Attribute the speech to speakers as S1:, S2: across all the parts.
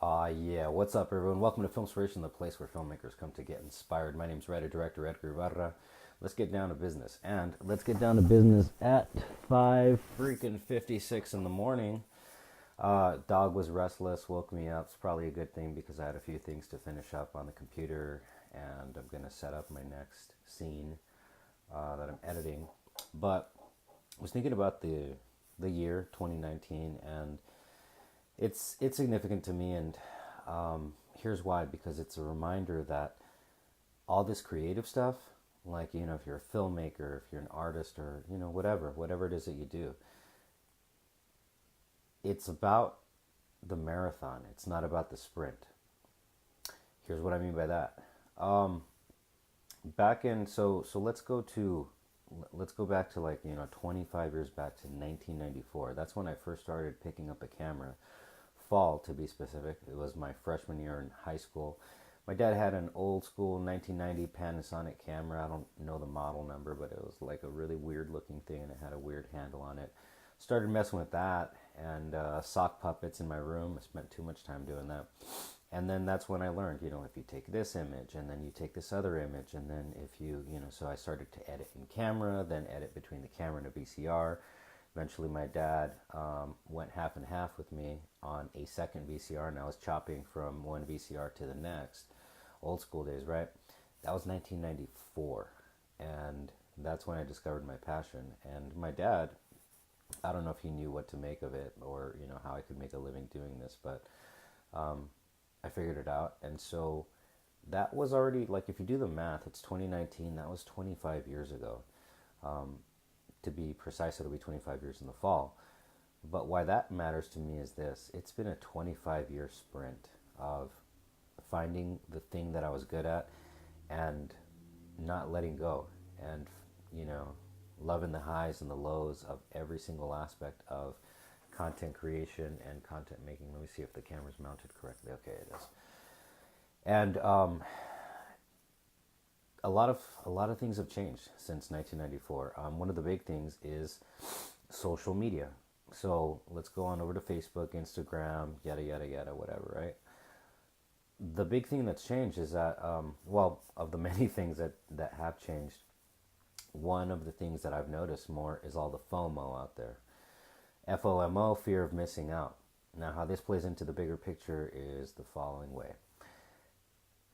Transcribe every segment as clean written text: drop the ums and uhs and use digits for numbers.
S1: Yeah, what's up, everyone? Welcome to FILMspiration, the place where filmmakers come to get inspired. My name's writer-director Edgar Ibarra. Let's get down to business. And let's get down to business at 5:56 in the morning. Dog was restless, woke me up. It's probably a good thing because I had a few things to finish up on the computer, and I'm going to set up my next scene that I'm editing. But I was thinking about the year 2019, and it's significant to me, and here's why. Because it's a reminder that all this creative stuff, like, if you're a filmmaker, if you're an artist, or whatever it is that you do, it's about the marathon. It's not about the sprint. Here's what I mean by that. um Back in, so let's go back to, like, 25 years back to 1994. That's when I first started picking up a camera. Fall, to be specific. It was my freshman year in high school. My dad had an old school 1990 Panasonic camera. I don't know the model number, but it was like a really weird looking thing, and it had a weird handle on it. Started messing with that, and sock puppets in my room. I spent too much time doing that. And then that's when I learned, if you take this image and then you take this other image, and then if so I started to edit in camera, then edit between the camera and a VCR. Eventually, my dad went half and half with me on a second VCR, and I was chopping from one VCR to the next. Old school days, right? That was 1994, and that's when I discovered my passion. And my dad, I don't know if he knew what to make of it, or how I could make a living doing this, but I figured it out. And so that was already, like, if you do the math, it's 2019. That was 25 years ago. To be precise, it'll be 25 years in the fall. But why that matters to me is this: it's been a 25-year sprint of finding the thing that I was good at, and not letting go, and, you know, loving the highs and the lows of every single aspect of content creation and content making. Let me see if the camera's mounted correctly. Okay, it is. And a lot of things have changed since 1994. One of the big things is social media. So let's go on over to Facebook, Instagram, yada yada yada, whatever, right? The big thing that's changed is that, well, of the many things that have changed, one of the things that I've noticed more is all the FOMO out there. FOMO, fear of missing out. Now, how this plays into the bigger picture is the following way: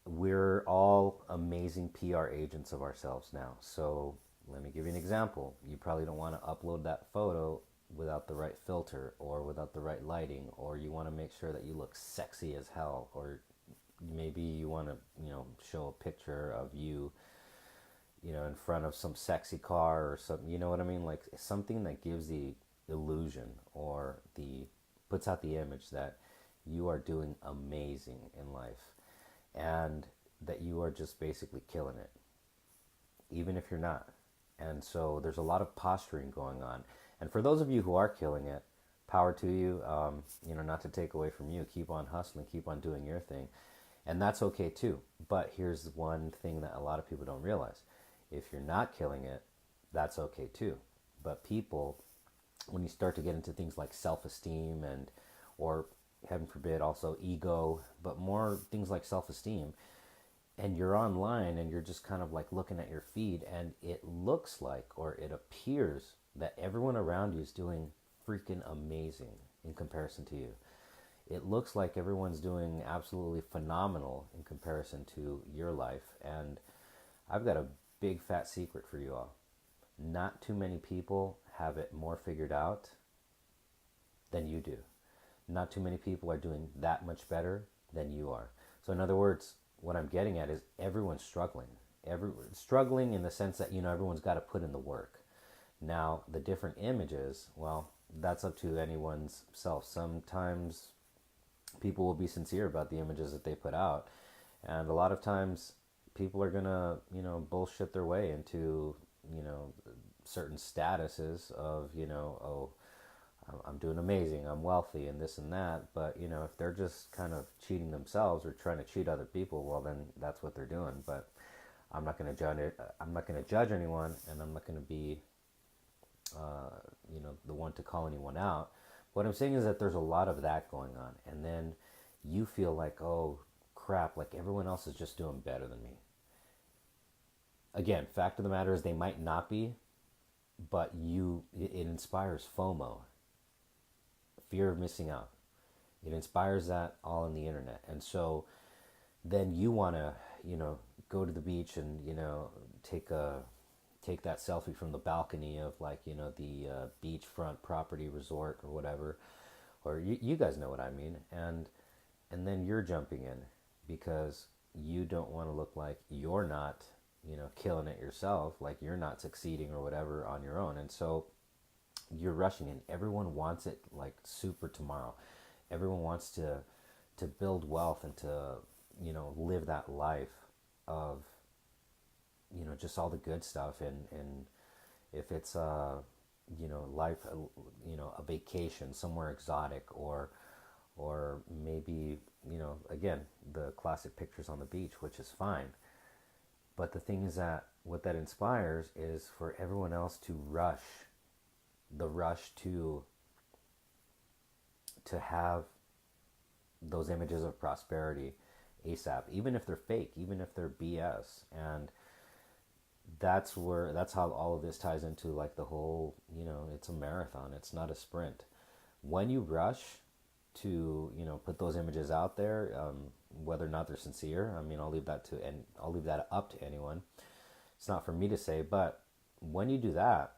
S1: we're all amazing PR agents of ourselves now. So let me give you an example. You probably don't want to upload that photo without the right filter or without the right lighting, or you want to make sure that you look sexy as hell, or maybe you want to, show a picture of you, in front of some sexy car or something. You know what I mean? Like something that gives the illusion, or the puts out the image that you are doing amazing in life, and that you are just basically killing it, even if you're not. And so there's a lot of posturing going on. And for those of you who are killing it, power to you. Not to take away from you. Keep on hustling, keep on doing your thing. And that's okay too. But here's one thing that a lot of people don't realize: if you're not killing it, that's okay too. But people, when you start to get into things like self-esteem, and, or heaven forbid, also ego, but more things like self-esteem, and you're online and you're just kind of like looking at your feed, and it looks like, or it appears that everyone around you is doing freaking amazing in comparison to you. It looks like everyone's doing absolutely phenomenal in comparison to your life. And I've got a big fat secret for you all. Not too many people have it more figured out than you do. Not too many people are doing that much better than you are. So in other words, what I'm getting at is everyone's struggling. Everyone's struggling in the sense that, everyone's got to put in the work. Now, the different images, well, that's up to anyone's self. Sometimes people will be sincere about the images that they put out, and a lot of times people are gonna, bullshit their way into, certain statuses of, oh, I'm doing amazing, I'm wealthy, and this and that. But, if they're just kind of cheating themselves or trying to cheat other people, well, then that's what they're doing. But I'm not going to judge it. I'm not going to judge anyone, and I'm not going to be, the one to call anyone out. What I'm saying is that there's a lot of that going on. And then you feel like, oh crap, like everyone else is just doing better than me. Again, fact of the matter is they might not be, but it inspires FOMO, fear of missing out. It inspires that all on the internet. And so then you want to, go to the beach and, take that selfie from the balcony of like, the beachfront property resort or whatever, or you guys know what I mean. And then you're jumping in because you don't want to look like you're not, killing it yourself, like you're not succeeding or whatever on your own. And so you're rushing in. Everyone wants it like super tomorrow. Everyone wants to build wealth and to, live that life of, just all the good stuff. And if it's life, a vacation somewhere exotic, or maybe, again, the classic pictures on the beach, which is fine. But the thing is that what that inspires is for everyone else to rush to have those images of prosperity ASAP, even if they're fake, even if they're BS. And that's how all of this ties into like the whole, it's a marathon, it's not a sprint. When you rush to, put those images out there, whether or not they're sincere, I mean, I'll leave that up to anyone. It's not for me to say, but when you do that,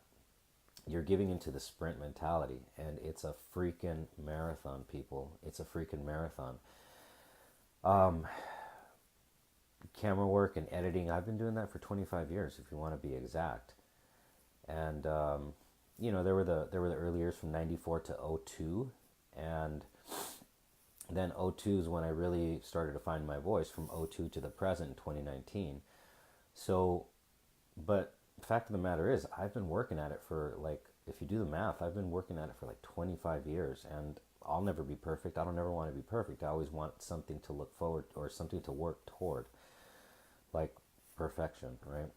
S1: you're giving into the sprint mentality, and it's a freaking marathon, people. It's a freaking marathon. Camera work and editing, I've been doing that for 25 years, if you want to be exact. And there were the early years from 94 to 02, and then 02 is when I really started to find my voice, from 02 to the present in 2019. So, but the fact of the matter is, I've been working at it for like, if you do the math, I've been working at it for like 25 years, and I'll never be perfect. I don't ever want to be perfect. I always want something to look forward, or something to work toward, like perfection, right?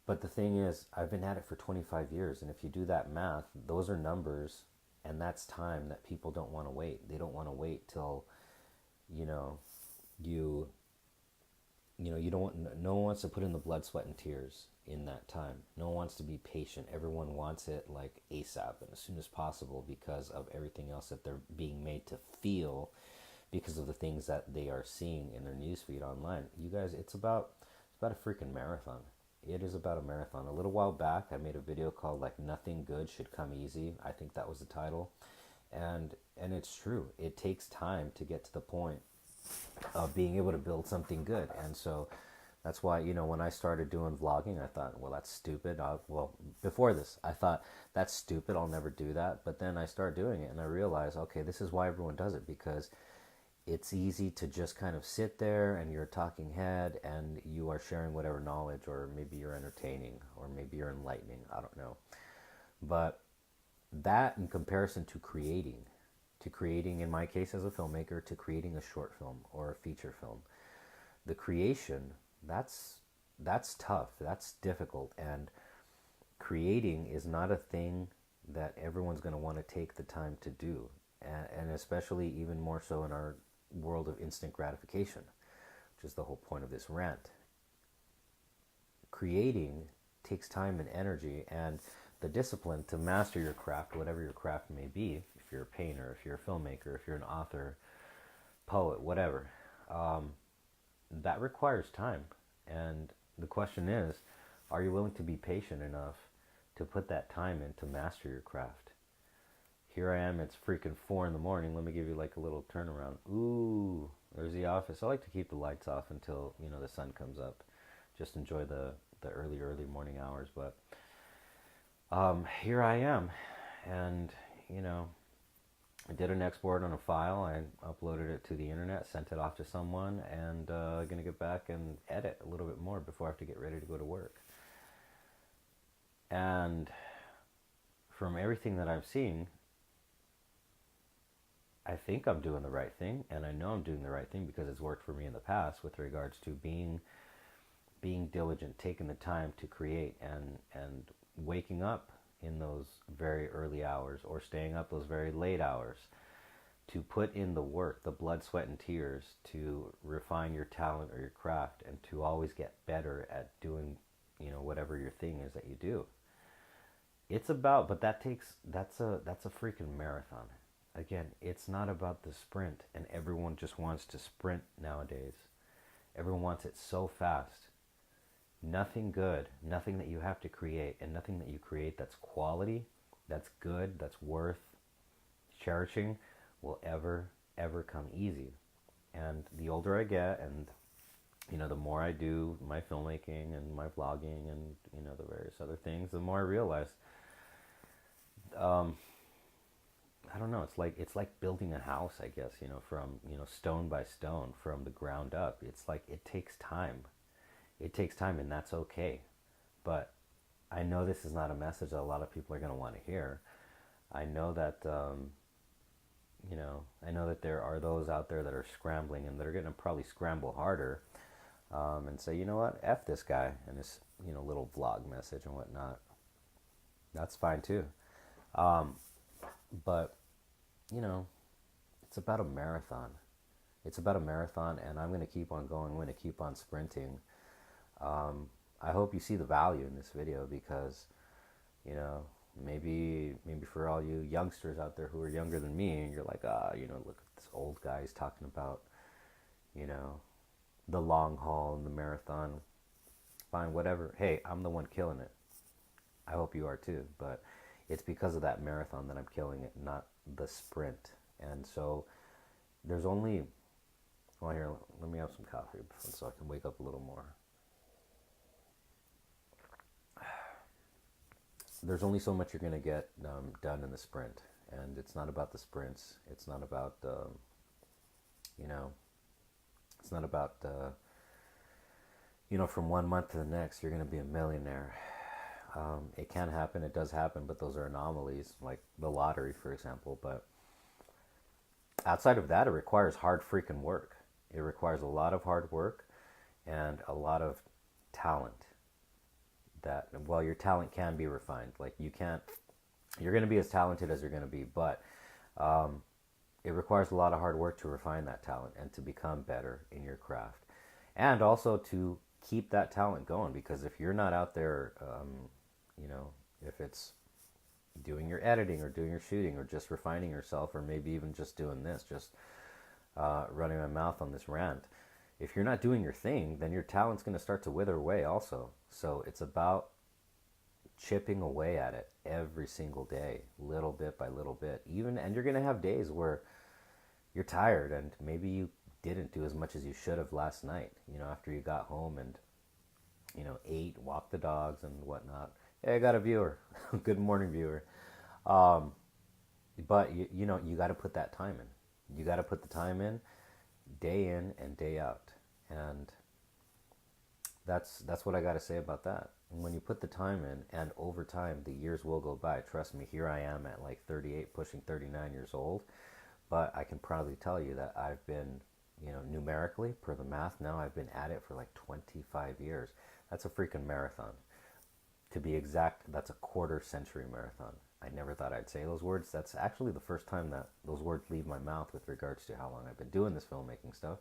S1: But the thing is, I've been at it for 25 years, and if you do that math, those are numbers, and that's time that people don't want to wait. They don't want to wait till, you don't want, no one wants to put in the blood, sweat, and tears in that time. No one wants to be patient. Everyone wants it like ASAP and as soon as possible, because of everything else that they're being made to feel, because of the things that they are seeing in their newsfeed online. You guys, it's about a freaking marathon. It is about a marathon. A little while back, I made a video called like "Nothing Good Should Come Easy." I think that was the title, and it's true. It takes time to get to the point of being able to build something good. And so that's why, when I started doing vlogging, I thought, well, that's stupid. Before this, I thought, that's stupid, I'll never do that. But then I started doing it, and I realized, okay, this is why everyone does it, because it's easy to just kind of sit there and you're a talking head and you are sharing whatever knowledge, or maybe you're entertaining, or maybe you're enlightening, I don't know. But that, in comparison to creating, in my case as a filmmaker, to creating a short film or a feature film, the creation, that's tough, that's difficult. And creating is not a thing that everyone's going to want to take the time to do, and especially even more so in our world of instant gratification, which is the whole point of this rant. Creating takes time and energy, and the discipline to master your craft, whatever your craft may be. If you're a painter, if you're a filmmaker, if you're an author, poet, whatever, that requires time. And the question is, are you willing to be patient enough to put that time in to master your craft? Here I am, it's freaking 4 in the morning. Let me give you like a little turnaround. Ooh, there's the office. I like to keep the lights off until, the sun comes up. Just enjoy the early morning hours. But here I am, and, I did an export on a file. I uploaded it to the internet, sent it off to someone, and going to get back and edit a little bit more before I have to get ready to go to work. And from everything that I've seen, I think I'm doing the right thing, and I know I'm doing the right thing because it's worked for me in the past with regards to being diligent, taking the time to create, and waking up in those very early hours, or staying up those very late hours, to put in the work, the blood, sweat, and tears to refine your talent or your craft and to always get better at doing, whatever your thing is that you do. It's about, but that's a freaking marathon. Again, it's not about the sprint, and everyone just wants to sprint nowadays. Everyone wants it so fast. Nothing good, nothing that you have to create, and nothing that you create that's quality, that's good, that's worth cherishing will ever come easy. And the older I get, and the more I do my filmmaking and my vlogging and the various other things, the more I realize, um, I don't know. It's like building a house, I guess. From stone by stone, from the ground up. It's like it takes time. It takes time, and that's okay. But I know this is not a message that a lot of people are going to want to hear. I know that I know that there are those out there that are scrambling, and they're going to probably scramble harder, and say, you know what, F this guy and his little vlog message and whatnot. That's fine too. Um, but it's about a marathon. It's about a marathon, and I'm going to keep on going. I'm going to keep on sprinting. I hope you see the value in this video because, you know, maybe for all you youngsters out there who are younger than me, and you're like, look at this old guy, he's talking about, the long haul and the marathon. Fine, whatever. Hey, I'm the one killing it. I hope you are too, but it's because of that marathon that I'm killing it, not the sprint. And so there's only, well, here, let me have some coffee so I can wake up a little more. There's only so much you're going to get done in the sprint, and it's not about the sprints. It's not about, it's not about, from 1 month to the next, you're going to be a millionaire. It can happen, it does happen, but those are anomalies, like the lottery, for example. But outside of that, it requires hard freaking work. It requires a lot of hard work and a lot of talent. That, well, your talent can be refined. Like you're going to be as talented as you're going to be, but it requires a lot of hard work to refine that talent and to become better in your craft. And also to keep that talent going, because if you're not out there, if it's doing your editing or doing your shooting or just refining yourself, or maybe even just doing this, just running my mouth on this rant, if you're not doing your thing, then your talent's going to start to wither away also. So it's about chipping away at it every single day, little bit by little bit. And you're going to have days where you're tired and maybe you didn't do as much as you should have last night, after you got home and, ate, walked the dogs and whatnot. Hey, I got a viewer. Good morning, viewer. But, you got to put that time in. You got to put the time in and day out. And that's what I got to say about that. And when you put the time in, and over time, the years will go by. Trust me, here I am at like 38, pushing 39 years old. But I can proudly tell you that I've been, numerically, per the math now, I've been at it for like 25 years. That's a freaking marathon. To be exact, that's a quarter-century marathon. I never thought I'd say those words. That's actually the first time that those words leave my mouth with regards to how long I've been doing this filmmaking stuff.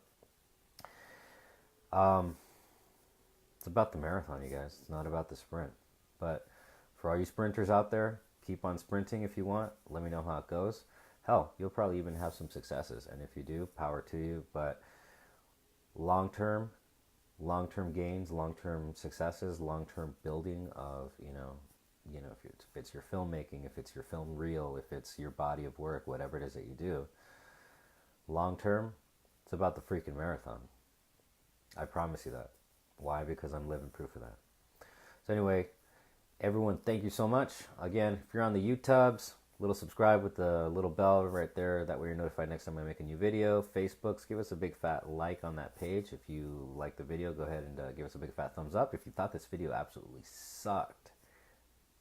S1: It's about the marathon, you guys. It's not about the sprint. But for all you sprinters out there, keep on sprinting if you want. Let me know how it goes. Hell, you'll probably even have some successes. And if you do, power to you. But long-term gains, long-term successes, long-term building of, if it's your filmmaking, if it's your film reel, if it's your body of work, whatever it is that you do, long-term, it's about the freaking marathon. I promise you that. Why? Because I'm living proof of that. So anyway, everyone, thank you so much. Again, if you're on the YouTubes, little subscribe with the little bell right there. That way you're notified next time I make a new video. Facebooks, give us a big fat like on that page. If you like the video, go ahead and give us a big fat thumbs up. If you thought this video absolutely sucked,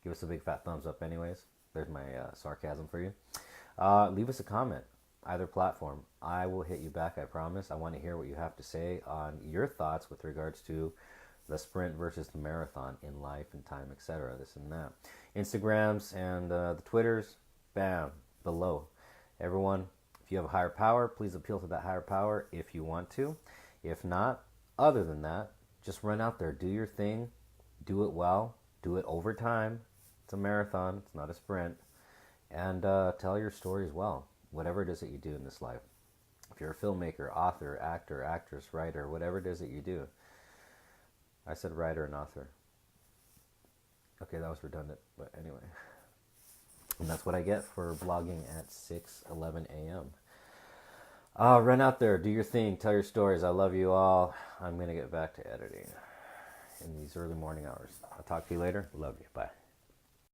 S1: give us a big fat thumbs up anyways. There's my sarcasm for you. Leave us a comment, either platform. I will hit you back, I promise. I want to hear what you have to say on your thoughts with regards to the sprint versus the marathon in life and time, etc. This and that. Instagrams and the Twitters, bam, below. Everyone, If you have a higher power, please appeal to that higher power if you want to. If not, other than that, just run out there, do your thing, do it well, do it over time. It's a marathon, it's not a sprint. And tell your stories well, whatever it is that you do in this life. If you're a filmmaker, author, actor, actress, writer, whatever it is that you do. I said writer and author. Okay, that was redundant, but anyway. And that's what I get for blogging at 6:11 a.m. Run out there, do your thing, tell your stories. I love you all. I'm going to get back to editing in these early morning hours. I'll talk to you later. Love you. Bye.